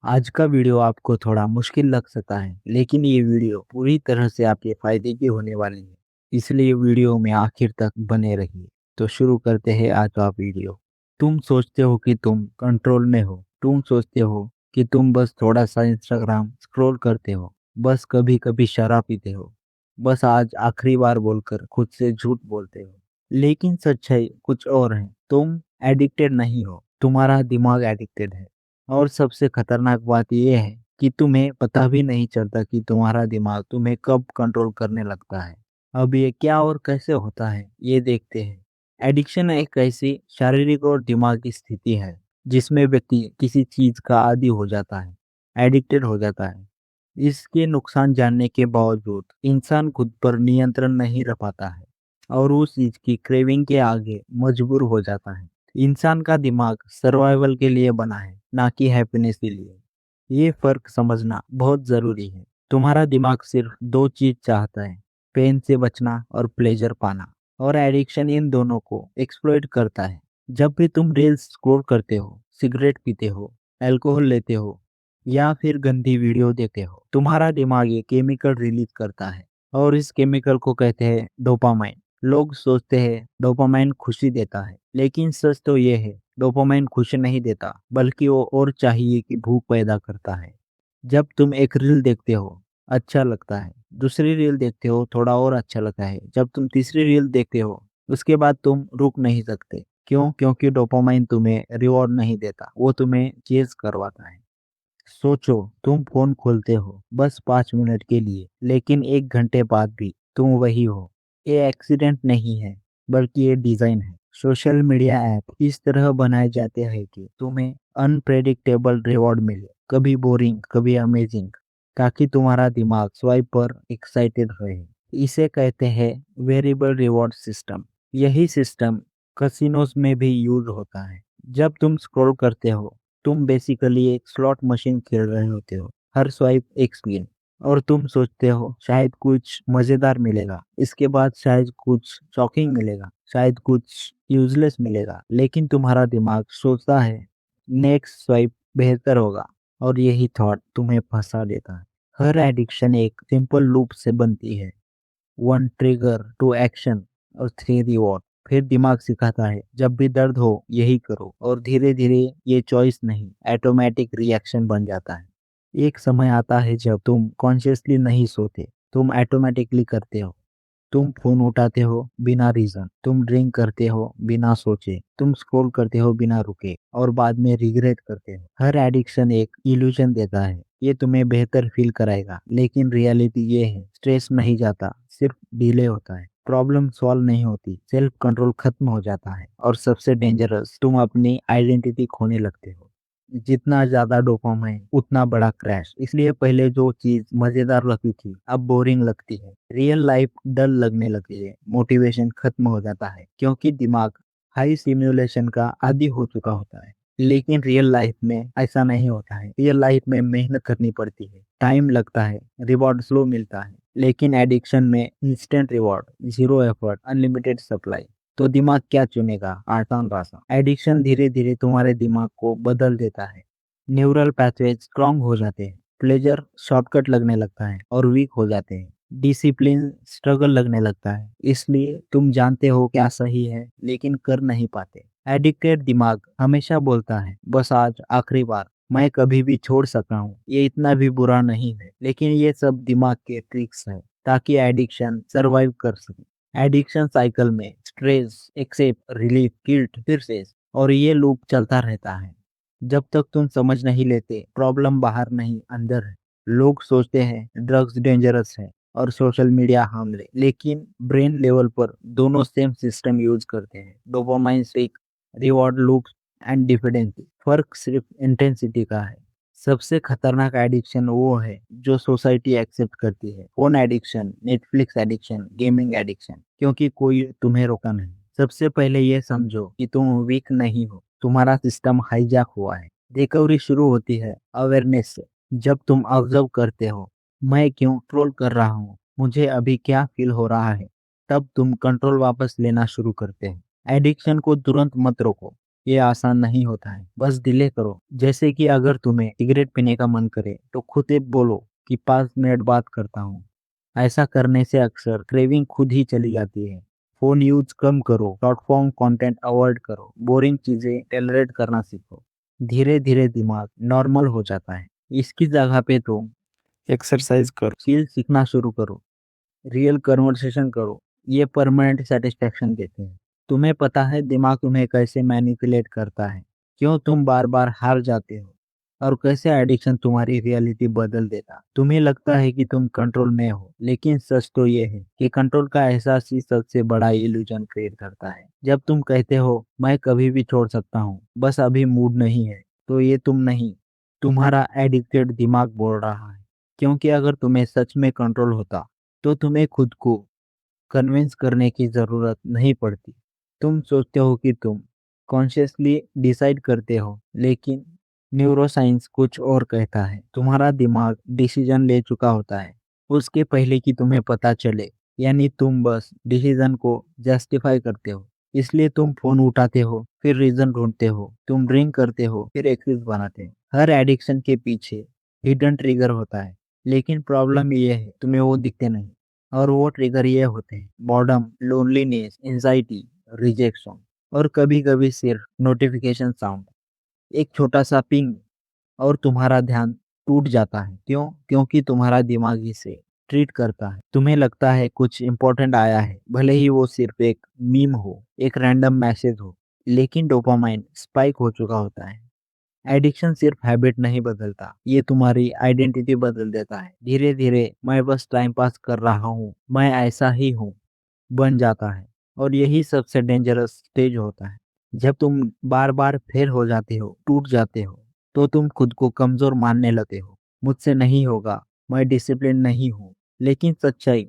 आज का वीडियो आपको थोड़ा मुश्किल लग सकता है, लेकिन ये वीडियो पूरी तरह से आपके फायदे की होने वाली है। इसलिए वीडियो में आखिर तक बने रहिए। तो शुरू करते हैं आज का वीडियो। तुम सोचते हो कि तुम कंट्रोल में हो। तुम सोचते हो कि तुम बस थोड़ा सा इंस्टाग्राम स्क्रॉल करते हो, बस कभी कभी शराब पीते हो, बस आज आखिरी बार बोलकर खुद से झूठ बोलते हो। लेकिन सच्चाई कुछ और है। तुम एडिक्टेड नहीं हो, तुम्हारा दिमाग एडिक्टेड है। और सबसे खतरनाक बात यह है कि तुम्हें पता भी नहीं चलता कि तुम्हारा दिमाग तुम्हें कब कंट्रोल करने लगता है। अब ये क्या और कैसे होता है, ये देखते हैं। एडिक्शन एक ऐसी शारीरिक और दिमागी स्थिति है जिसमें व्यक्ति किसी चीज का आदी हो जाता है, एडिक्टेड हो जाता है। इसके नुकसान जानने के बावजूद इंसान खुद पर नियंत्रण नहीं रख पाता है और उस चीज की क्रेविंग के आगे मजबूर हो जाता है। इंसान का दिमाग सर्वाइवल के लिए बना है, ना कि हैप्पीनेस के लिए। ये फर्क समझना बहुत जरूरी है। तुम्हारा दिमाग सिर्फ दो चीज चाहता है, पेन से बचना और प्लेजर पाना। और एडिक्शन इन दोनों को एक्सप्लॉइट करता है। जब भी तुम रील्स स्क्रॉल करते हो, सिगरेट पीते हो, अल्कोहल लेते हो या फिर गंदी वीडियो देखते हो, तुम्हारा दिमाग ये केमिकल रिलीज करता है और इस केमिकल को कहते हैं डोपामाइन। लोग सोचते हैं डोपामाइन खुशी देता है, लेकिन सच तो ये है डोपामाइन खुशी नहीं देता, बल्कि वो और चाहिए की भूख पैदा करता है। जब तुम एक रील देखते हो, अच्छा लगता है, दूसरी रील देखते हो, थोड़ा और अच्छा लगता है, जब तुम तीसरी रील देखते हो उसके बाद तुम रुक नहीं सकते। क्यों? क्योंकि डोपामाइन तुम्हें रिवॉर्ड नहीं देता, वो तुम्हें चेज करवाता है। सोचो, तुम फोन खोलते हो बस 5 मिनट के लिए, लेकिन 1 घंटे बाद भी तुम वही हो। ये एक्सीडेंट नहीं है, बल्कि ये डिजाइन है। सोशल मीडिया ऐप इस तरह बनाए जाते हैं कि तुम्हें अनप्रेडिक्टेबल रिवॉर्ड मिले, कभी बोरिंग कभी अमेजिंग, ताकि तुम्हारा दिमाग स्वाइप पर एक्साइटेड रहे। इसे कहते हैं वेरिएबल रिवॉर्ड सिस्टम। यही सिस्टम कसिनोज में भी यूज होता है। जब तुम स्क्रॉल करते हो, तुम बेसिकली एक स्लॉट मशीन खेल रहे होते हो। हर स्वाइप एक स्पिन, और तुम सोचते हो शायद कुछ मजेदार मिलेगा, इसके बाद शायद कुछ शॉकिंग मिलेगा, शायद कुछ यूजलेस मिलेगा, लेकिन तुम्हारा दिमाग सोचता है नेक्स्ट स्वाइप बेहतर होगा, और यही थॉट तुम्हें फंसा देता है। हर एडिक्शन एक सिंपल लूप से बनती है। वन ट्रिगर, टू एक्शन और थ्री रिवॉर्ड। फिर दिमाग सिखाता है जब भी दर्द हो यही करो, और धीरे धीरे ये चॉइस नहीं, ऑटोमेटिक रिएक्शन बन जाता है। एक समय आता है जब तुम कॉन्शियसली नहीं सोते, तुम ऑटोमेटिकली करते हो। तुम फोन उठाते हो बिना रीजन, तुम ड्रिंक करते हो बिना सोचे, तुम स्क्रॉल करते हो बिना रुके, और बाद में रिग्रेट करते हो। हर एडिक्शन एक इल्यूजन देता है, ये तुम्हें बेहतर फील कराएगा, लेकिन रियलिटी ये है स्ट्रेस नहीं जाता, सिर्फ डिले होता है। प्रॉब्लम सॉल्व नहीं होती, सेल्फ कंट्रोल खत्म हो जाता है, और सबसे डेंजरस, तुम अपनी आइडेंटिटी खोने लगते हो। जितना ज्यादा डोपामाइन उतना बड़ा क्रैश। इसलिए पहले जो चीज मजेदार लगती थी अब बोरिंग लगती है, रियल लाइफ डल लगने लगती है, मोटिवेशन खत्म हो जाता है, क्योंकि दिमाग हाई सिमुलेशन का आदी हो चुका होता है। लेकिन रियल लाइफ में ऐसा नहीं होता है। रियल लाइफ में मेहनत करनी पड़ती है, टाइम लगता है, रिवॉर्ड स्लो मिलता है। लेकिन एडिक्शन में instant reward, zero effort, unlimited supply. तो दिमाग क्या चुनेगा? आसान रास्ता। एडिक्शन धीरे धीरे तुम्हारे दिमाग को बदल देता है। न्यूरल पैथवेज स्ट्रांग हो जाते हैं, प्लेजर शॉर्टकट लगने लगता है और वीक हो जाते हैं, डिसिप्लिन स्ट्रगल लगने लगता है। इसलिए तुम जानते हो क्या सही है, लेकिन कर नहीं पाते। एडिक्टेड दिमाग हमेशा बोलता है बस आज आखिरी बार, मैं कभी भी छोड़ सकता हूँ, ये इतना भी बुरा नहीं है। लेकिन ये सब दिमाग के ट्रिक्स है, ताकि एडिक्शन सरवाइव कर सके। एडिक्शन साइकिल में स्ट्रेस, एक्सेप्ट, रिलीफ, गिल्ट, फिर से, और ये लूप चलता रहता है जब तक तुम समझ नहीं लेते प्रॉब्लम बाहर नहीं अंदर है। लोग सोचते हैं ड्रग्स डेंजरस है और सोशल मीडिया हार्मले, लेकिन ब्रेन लेवल पर दोनों सेम सिस्टम यूज करते हैं। Dopamine stick, reward loops and dependency. फर्क सिर्फ इंटेंसिटी का है। सबसे खतरनाक एडिक्शन वो है जो सोसाइटी एक्सेप्ट करती है। Phone addiction, Netflix addiction, gaming addiction, क्योंकि कोई तुम्हें रोका नहीं। सबसे पहले ये समझो कि तुम वीक नहीं हो, तुम्हारा सिस्टम हाईजैक हुआ है। रिकवरी शुरू होती है अवेयरनेस से। जब तुम ऑब्जर्व करते हो मैं क्यों ट्रोल कर रहा हूँ, मुझे अभी क्या फील हो रहा है, तब तुम कंट्रोल वापस लेना शुरू करते हो। एडिक्शन को तुरंत मत रोको, ये आसान नहीं होता है, बस डिले करो। जैसे कि अगर तुम्हें सिगरेट पीने का मन करे तो खुद से बोलो कि 5 मिनट बात करता हूँ। ऐसा करने से अक्सर क्रेविंग खुद ही चली जाती है। फोन यूज कम करो, शॉर्ट फॉर्म कंटेंट अवॉइड करो, बोरिंग चीजें टॉलरेट करना सीखो। धीरे धीरे दिमाग नॉर्मल हो जाता है। इसकी जगह पे तुम एक्सरसाइज करो, स्किल सीखना शुरू करो, रियल कन्वर्सेशन करो। ये परमानेंट सेटिस्फेक्शन देते हैं। तुम्हें पता है दिमाग तुम्हें कैसे मैनिपुलेट करता है, क्यों तुम बार बार हार जाते हो, और कैसे एडिक्शन तुम्हारी रियलिटी बदल देता। तुम्हें लगता है कि तुम कंट्रोल में हो, लेकिन सच तो ये है कि कंट्रोल का एहसास ही सबसे बड़ा इल्यूजन क्रिएट करता है। जब तुम कहते हो मैं कभी भी छोड़ सकता हूँ, बस अभी मूड नहीं है, तो ये तुम नहीं, तुम्हारा एडिक्टेड दिमाग बोल रहा है। क्योंकि अगर तुम्हें सच में कंट्रोल होता तो तुम्हें खुद को कन्विंस करने की जरूरत नहीं पड़ती। तुम सोचते हो कि तुम कॉन्शियसली डिसाइड करते हो, लेकिन न्यूरोसाइंस कुछ और कहता है। तुम्हारा दिमाग डिसीजन ले चुका होता है उसके पहले कि तुम्हें पता चले। यानी तुम बस डिसीजन को जस्टिफाई करते हो। इसलिए तुम फोन उठाते हो, फिर रीजन ढूंढते हो, तुम ड्रिंक करते हो, फिर एक्सक्यूज बनाते हो। हर एडिक्शन के पीछे हिडन ट्रिगर होता है, लेकिन प्रॉब्लम ये है तुम्हें वो दिखते नहीं। और वो ट्रिगर ये होते हैं बॉर्डम, लोनलीनेस, एंजाइटी, रिजेक्शन, और कभी कभी सिर्फ नोटिफिकेशन साउंड। एक छोटा सा पिंग और तुम्हारा ध्यान टूट जाता है। क्यों? क्योंकि तुम्हारा दिमाग इसे ट्रीट करता है। तुम्हें लगता है कुछ इंपॉर्टेंट आया है, भले ही वो सिर्फ एक मीम हो, एक रैंडम मैसेज हो, लेकिन डोपामाइन स्पाइक हो चुका होता है। एडिक्शन सिर्फ हैबिट नहीं बदलता, ये तुम्हारी आइडेंटिटी बदल देता है। धीरे धीरे मैं बस टाइम पास कर रहा हूँ, मैं ऐसा ही हूँ बन जाता है। और यही सबसे डेंजरस स्टेज होता है। जब तुम बार बार फेल हो जाते हो, टूट जाते हो, तो तुम खुद को कमजोर मानने लगते हो। मुझसे नहीं होगा, मैं डिसिप्लिन नहीं हूँ। लेकिन सच्चाई,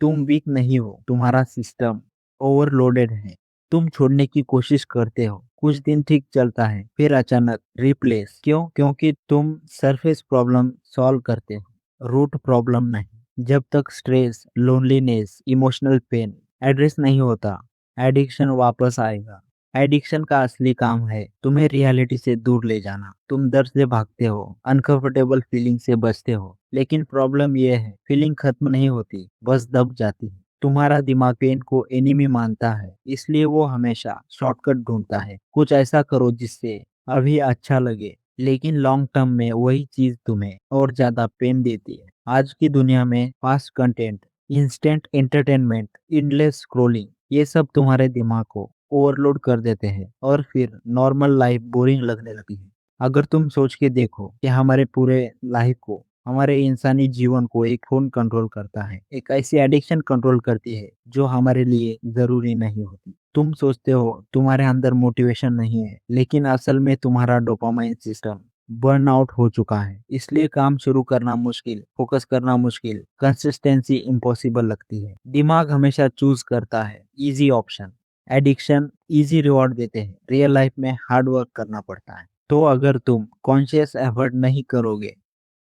तुम वीक नहीं हो, तुम्हारा सिस्टम ओवरलोडेड है। तुम छोड़ने की कोशिश करते हो, कुछ दिन ठीक चलता है, फिर अचानक रिप्लेस। क्यों? क्योंकि तुम सरफेस प्रॉब्लम सॉल्व करते हो, रूट प्रॉब्लम नहीं। जब तक stress, loneliness, emotional pain address नहीं होता, एडिक्शन वापस आएगा। एडिक्शन का असली काम है तुम्हें रियलिटी से दूर ले जाना। तुम दर्द से भागते हो, अनकंफर्टेबल फीलिंग से बचते हो, लेकिन प्रॉब्लम यह है फीलिंग खत्म नहीं होती, बस दब जाती है। तुम्हारा दिमाग पेन को एनिमी मानता है, इसलिए वो हमेशा शॉर्टकट ढूंढता है। कुछ ऐसा करो जिससे अभी अच्छा लगे, लेकिन लॉन्ग टर्म में वही चीज तुम्हें और ज्यादा पेन देती है। आज की दुनिया में fast content, instant entertainment, endless scrolling, ये सब तुम्हारे दिमाग को ओवरलोड कर देते हैं, और फिर नॉर्मल लाइफ बोरिंग लगने लगती है। अगर तुम सोच के देखो कि हमारे पूरे लाइफ को, हमारे इंसानी जीवन को एक फोन कंट्रोल करता है, एक ऐसी एडिक्शन कंट्रोल करती है जो हमारे लिए जरूरी नहीं होती। तुम सोचते हो तुम्हारे अंदर मोटिवेशन नहीं है, लेकिन असल में तुम्हारा डोपामाइन सिस्टम बर्न आउट हो चुका है। इसलिए काम शुरू करना मुश्किल, फोकस करना मुश्किल, कंसिस्टेंसी इम्पॉसिबल लगती है। दिमाग हमेशा चूज करता है easy option. Addiction easy reward देते हैं, रियल लाइफ में हार्ड वर्क करना पड़ता है। तो अगर तुम कॉन्शियस एफर्ट नहीं करोगे,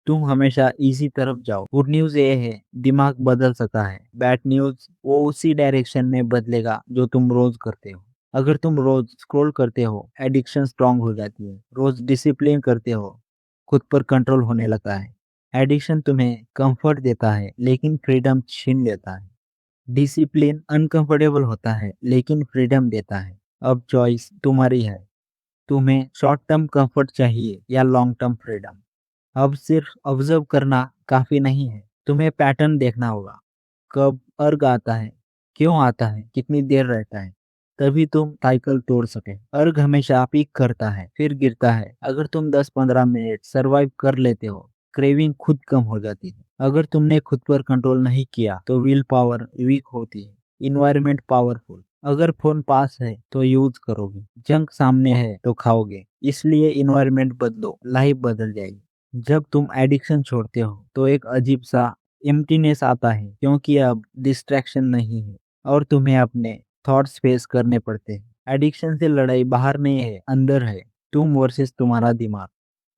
तुम हमेशा इजी तरफ जाओ। गुड न्यूज ये है दिमाग बदल सकता है, बैड न्यूज वो उसी डायरेक्शन में बदलेगा जो तुम रोज करते हो। अगर तुम रोज स्क्रॉल करते हो, एडिक्शन स्ट्रांग हो जाती है। रोज डिसिप्लिन करते हो, खुद पर कंट्रोल होने लगता है। एडिक्शन तुम्हें कंफर्ट देता है, लेकिन फ्रीडम छीन लेता है। डिसिप्लिन अनकंफर्टेबल होता है, लेकिन फ्रीडम देता है। अब चॉइस तुम्हारी है, तुम्हें शॉर्ट टर्म कंफर्ट चाहिए या लॉन्ग टर्म फ्रीडम। अब सिर्फ ऑब्जर्व करना काफी नहीं है, तुम्हें पैटर्न देखना होगा। कब अर्ग आता है, क्यों आता है, कितनी देर रहता है, तभी तुम साइकिल तोड़ सके। अर्ग हमेशा पीक करता है, फिर गिरता है। अगर तुम 10-15 मिनट सरवाइव कर लेते हो, क्रेविंग खुद कम हो जाती है। अगर तुमने खुद पर कंट्रोल नहीं किया तो विल पावर वीक होती है, इन्वायरमेंट पावरफुल। अगर फोन पास है तो यूज करोगे, जंक सामने है तो खाओगे। इसलिए इन्वायरमेंट बदलो, लाइफ बदल जाएगी। जब तुम एडिक्शन छोड़ते हो तो एक अजीब सा एम्प्टीनेस आता है, क्योंकि अब डिस्ट्रैक्शन नहीं है और तुम्हें अपने थॉट्स फेस करने पड़ते हैं। एडिक्शन से लड़ाई बाहर नहीं है, अंदर है। तुम वर्सेस तुम्हारा दिमाग।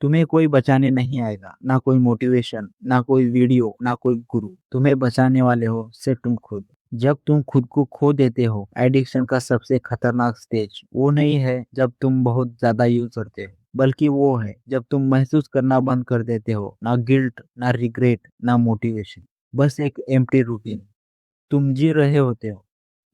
तुम्हें कोई बचाने नहीं आएगा, ना कोई मोटिवेशन, ना कोई वीडियो, ना कोई गुरु। तुम्हें बचाने वाले हो सिर्फ तुम खुद। जब तुम खुद को खो देते हो, एडिक्शन का सबसे खतरनाक स्टेज वो नहीं है जब तुम बहुत ज्यादा यूज करते हो, बल्कि वो है जब तुम महसूस करना बंद कर देते हो। ना गिल्ट, ना रिग्रेट, ना मोटिवेशन, बस एक एम्प्टी रूटीन। तुम जी रहे होते हो,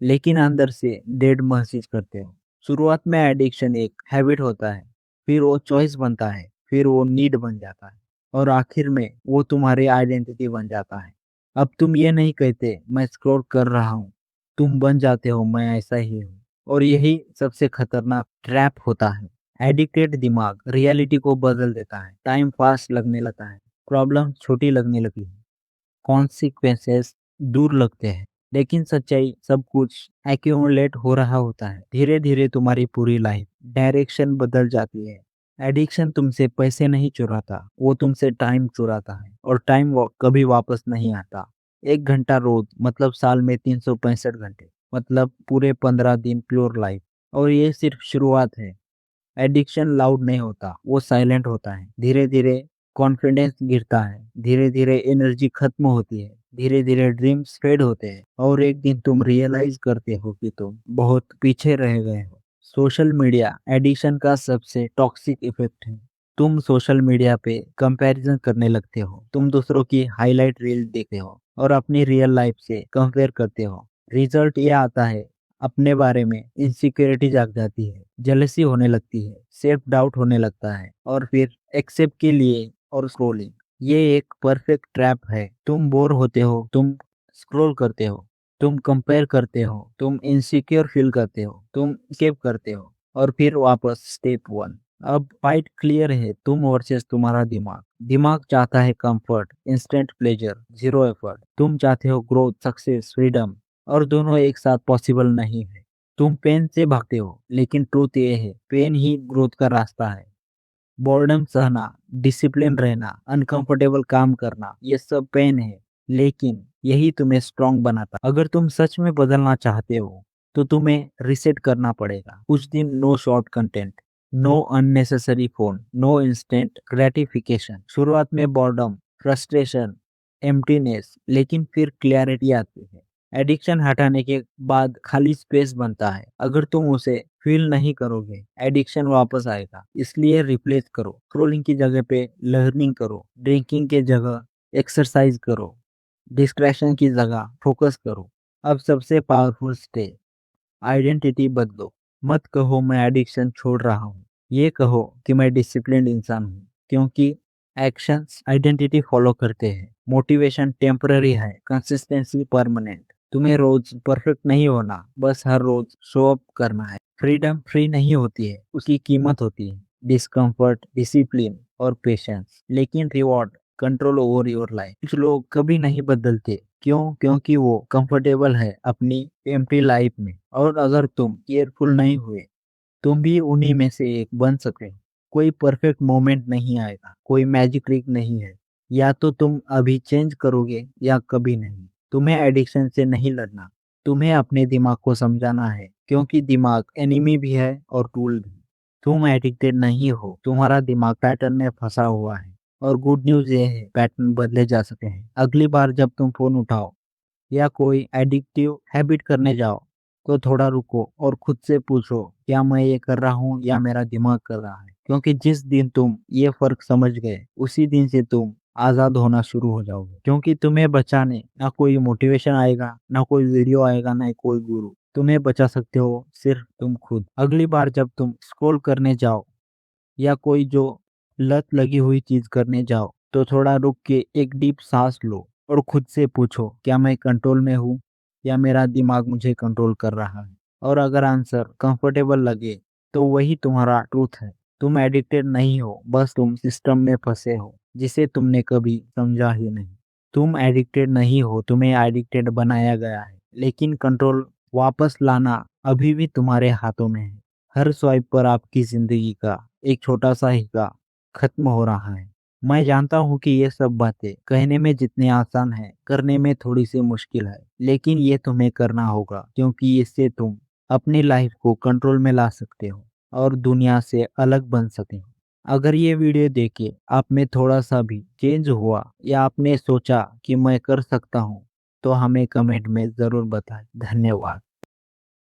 लेकिन अंदर से डेड महसूस करते हो। शुरुआत में एडिक्शन एक हैबिट होता है, फिर वो चॉइस बनता है, फिर वो नीड बन जाता है, और आखिर में वो तुम्हारी आइडेंटिटी बन जाता है। अब तुम ये नहीं कहते मैं स्क्रॉल कर रहा हूँ, तुम बन जाते हो मैं ऐसा ही हूँ। और यही सबसे खतरनाक ट्रैप होता है। एडिक्टेड दिमाग रियलिटी को बदल देता है। टाइम फास्ट लगने लगता है, प्रॉब्लम छोटी लगने लगती है, कॉन्सिक्वेंसेस दूर लगते हैं। लेकिन सच्चाई सब कुछ एक्यूमुलेट हो रहा होता है। धीरे धीरे तुम्हारी पूरी लाइफ डायरेक्शन बदल जाती है। एडिक्शन तुमसे पैसे नहीं चुराता, वो तुमसे टाइम चुराता है, और टाइम कभी वापस नहीं आता। 1 घंटा रोज मतलब साल में 365 घंटे, मतलब पूरे 15 दिन प्योर लाइफ। और ये सिर्फ शुरुआत है। एडिक्शन लाउड नहीं होता, वो साइलेंट होता है। धीरे धीरे कॉन्फिडेंस गिरता है, धीरे धीरे एनर्जी खत्म होती है, धीरे धीरे ड्रीम्स फेड होते हैं, और एक दिन तुम रियलाइज करते हो कि तुम बहुत पीछे रह गए हो। सोशल मीडिया एडिक्शन का सबसे टॉक्सिक इफेक्ट है। तुम सोशल मीडिया पे कंपैरिजन करने लगते हो, तुम दूसरों की हाईलाइट रील देखते हो और अपनी रियल लाइफ से कंपेयर करते हो। रिजल्ट ये आता है, अपने बारे में इनसिक्योरिटी जाग जाती है, जेलसी होने लगती है, सेल्फ डाउट होने लगता है, और फिर एक्सेप्ट के लिए और स्क्रोलिंग। ये एक परफेक्ट ट्रैप है। तुम बोर होते हो, तुम स्क्रॉल करते हो, तुम कंपेयर करते हो, तुम इनसिक्योर फील करते हो, तुम स्केप करते हो, और फिर वापस स्टेप वन। अब फाइट क्लियर है, तुम वर्सेस तुम्हारा दिमाग। दिमाग चाहता है comfort, instant pleasure, zero effort. तुम चाहते हो ग्रोथ, सक्सेस, फ्रीडम, और दोनों एक साथ पॉसिबल नहीं है। तुम पेन से भागते हो, लेकिन ट्रूथ ये है, पेन ही ग्रोथ का रास्ता है। बोर्डम सहना, डिसिप्लिन रहना, अनकंफर्टेबल काम करना, ये सब पेन है, लेकिन यही तुम्हें स्ट्रांग बनाता। अगर तुम सच में बदलना चाहते हो, तो तुम्हें रिसेट करना पड़ेगा। कुछ दिन no short content, no unnecessary phone, no instant gratification. शुरुआत में बॉर्डम, फ्रस्ट्रेशन, एम्प्टीनेस, लेकिन फिर क्लैरिटी आती है। एडिक्शन हटाने के बाद खाली स्पेस बनता है। अगर तुम उसे फील नहीं करोगे, एडिक्शन वापस आएगा। इसलिए रिप्लेस करो। स्क्रोलिंग की जगह पे लर्निंग करो, ड्रिंकिंग की जगह एक्सरसाइज करो, डिस्ट्रैक्शन की जगह फोकस करो। अब सबसे पावरफुल स्टेज, आइडेंटिटी बदलो। मत कहो मैं एडिक्शन छोड़ रहा हूँ, ये कहो कि मैं डिसिप्लिन्ड इंसान हूँ। क्योंकि एक्शंस आइडेंटिटी फॉलो करते हैं। मोटिवेशन टेम्पररी है, कंसिस्टेंसी परमानेंट। तुम्हें रोज परफेक्ट नहीं होना, बस हर रोज शो अप करना है। फ्रीडम फ्री नहीं होती है, उसकी कीमत होती है डिस्कम्फर्ट, डिसिप्लिन और पेशेंस। लेकिन reward, control over your life. कुछ लोग कभी नहीं बदलते, क्यों? क्योंकि वो कंफर्टेबल है अपनी एम्प्टी लाइफ में। और अगर तुम केयरफुल नहीं हुए, तुम भी उन्हीं में से एक बन सके। कोई परफेक्ट मोमेंट नहीं आएगा, कोई मैजिक ट्रिक नहीं है। या तो तुम अभी चेंज करोगे या कभी नहीं। तुम्हें एडिक्शन से नहीं लड़ना, तुम्हें अपने दिमाग को समझाना है, क्योंकि दिमाग एनिमी भी है और टूल भी। तुम एडिक्टेड नहीं हो, तुम्हारा दिमाग पैटर्न में फंसा हुआ है। और गुड न्यूज ये है, पैटर्न बदले जा सकते हैं। अगली बार जब तुम फोन उठाओ या कोई एडिक्टिव हैबिट करने जाओ, तो थोड़ा रुको और खुद से पूछो, क्या मैं ये कर रहा हूँ या मेरा दिमाग कर रहा है? क्योंकि जिस दिन तुम ये फर्क समझ गए, उसी दिन से तुम आजाद होना शुरू हो जाओगे। क्योंकि तुम्हें बचाने ना कोई मोटिवेशन आएगा, ना कोई वीडियो आएगा, ना कोई गुरु। तुम्हें बचा सकते हो सिर्फ तुम खुद। अगली बार जब तुम स्क्रॉल करने जाओ या कोई जो लत लगी हुई चीज करने जाओ, तो थोड़ा रुक के एक डीप सांस लो और खुद से पूछो, क्या मैं कंट्रोल में हूँ या मेरा दिमाग मुझे कंट्रोल कर रहा है? और अगर आंसर कंफर्टेबल लगे, तो वही तुम्हारा ट्रूथ है। तुम एडिक्टेड नहीं हो, बस तुम सिस्टम में फंसे हो, जिसे तुमने कभी समझा ही नहीं। तुम एडिक्टेड नहीं हो, तुम्हें एडिक्टेड बनाया गया है। लेकिन कंट्रोल वापस लाना अभी भी तुम्हारे हाथों में है। हर स्वाइप पर आपकी जिंदगी का एक छोटा सा हिस्सा खत्म हो रहा है। मैं जानता हूँ कि ये सब बातें कहने में जितने आसान है, करने में थोड़ी सी मुश्किल है। लेकिन ये तुम्हें करना होगा, क्योंकि इससे तुम अपनी लाइफ को कंट्रोल में ला सकते हो और दुनिया से अलग बन सकते हो। अगर ये वीडियो देखे आप में थोड़ा सा भी चेंज हुआ, या आपने सोचा कि मैं कर सकता हूँ, तो हमें कमेंट में ज़रूर बताएं। धन्यवाद।